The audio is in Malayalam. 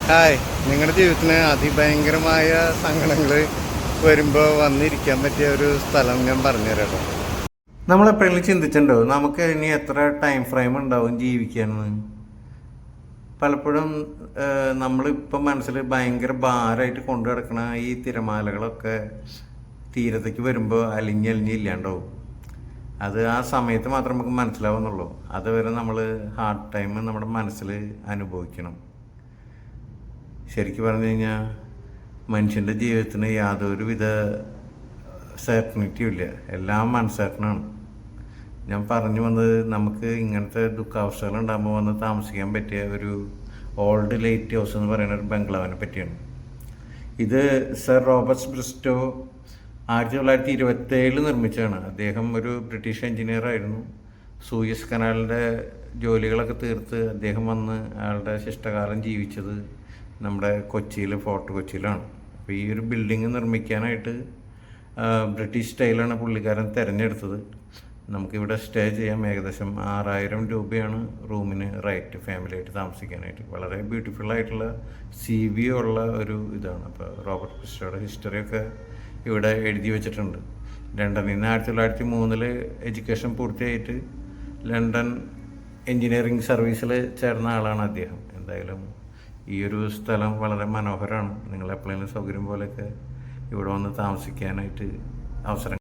ഹായ്, നിങ്ങളുടെ ജീവിതത്തിന് അതിഭയങ്കരമായ സങ്കടങ്ങൾ വരുമ്പോൾ വന്നിരിക്കാൻ പറ്റിയ ഒരു സ്ഥലം ഞാൻ പറഞ്ഞുതരാം. നമ്മളെപ്പോഴെങ്കിലും ചിന്തിച്ചിട്ടുണ്ടോ നമുക്ക് ഇനി എത്ര ടൈം ഫ്രെയിം ഉണ്ടാവും ജീവിക്കാനെന്ന്? പലപ്പോഴും നമ്മളിപ്പം മനസ്സിൽ ഭയങ്കര ഭാരമായിട്ട് കൊണ്ടു കിടക്കണ ഈ തിരമാലകളൊക്കെ തീരത്തേക്ക് വരുമ്പോൾ അലിഞ്ഞലിഞ്ഞ് ഇല്ലാണ്ടാവും. അത് ആ സമയത്ത് മാത്രം നമുക്ക് മനസ്സിലാവുന്നുള്ളൂ. അതുവരെ നമ്മൾ ഹാർഡ് ടൈം നമ്മുടെ മനസ്സിൽ അനുഭവിക്കണം. ശരിക്കും പറഞ്ഞു കഴിഞ്ഞാൽ മനുഷ്യൻ്റെ ജീവിതത്തിന് യാതൊരുവിധ സർട്ടനിറ്റിയും ഇല്ല, എല്ലാം അൺസർട്ടനാണ്. ഞാൻ പറഞ്ഞു വന്നത് നമുക്ക് ഇങ്ങനത്തെ ദുഃഖാവസ്ഥകൾ ഉണ്ടാകുമ്പോൾ വന്ന് താമസിക്കാൻ പറ്റിയ ഒരു ഓൾഡ് ലൈറ്റ് ഹൗസ് എന്ന് പറയുന്ന ഒരു ബംഗ്ലാവിനെ പറ്റിയാണ്. ഇത് സർ റോബർട്ട് ബ്രിസ്റ്റോ 1927 നിർമ്മിച്ചതാണ്. അദ്ദേഹം ഒരു ബ്രിട്ടീഷ് എഞ്ചിനീയർ ആയിരുന്നു. സൂയസ് കനാലിൻ്റെ ജോലികളൊക്കെ തീർത്ത് അദ്ദേഹം വന്ന് അയാളുടെ ശിഷ്ടകാലം ജീവിച്ചത് നമ്മുടെ കൊച്ചിയിൽ, ഫോർട്ട് കൊച്ചിയിലാണ്. അപ്പോൾ ഈ ഒരു ബിൽഡിങ് നിർമ്മിക്കാനായിട്ട് ബ്രിട്ടീഷ് സ്റ്റൈലാണ് പുള്ളിക്കാരൻ തിരഞ്ഞെടുത്തത്. നമുക്കിവിടെ സ്റ്റേ ചെയ്യാം. ഏകദേശം 6000 രൂപയാണ് റൂമിന് റേറ്റ്, ഫാമിലിയായിട്ട് താമസിക്കാനായിട്ട്. വളരെ ബ്യൂട്ടിഫുൾ ആയിട്ടുള്ള സീ വ്യൂ ഉള്ള ഒരു ഇതാണ്. അപ്പോൾ റോബർട്ട് ബ്രിസ്റ്റോയുടെ ഹിസ്റ്ററിയൊക്കെ ഇവിടെ എഴുതി വെച്ചിട്ടുണ്ട്. ലണ്ടനിൽ നിന്ന് 1903 എഡ്യൂക്കേഷൻ പൂർത്തിയായിട്ട് ലണ്ടൻ എൻജിനീയറിംഗ് സർവീസിൽ ചേർന്ന ആളാണ് അദ്ദേഹം. എന്തായാലും ഈ ഒരു സ്ഥലം വളരെ മനോഹരമാണ്. നിങ്ങൾ എപ്പോഴെങ്കിലും സൗകര്യം പോലെയൊക്കെ ഇവിടെ വന്ന് താമസിക്കാനായിട്ട് അവസരം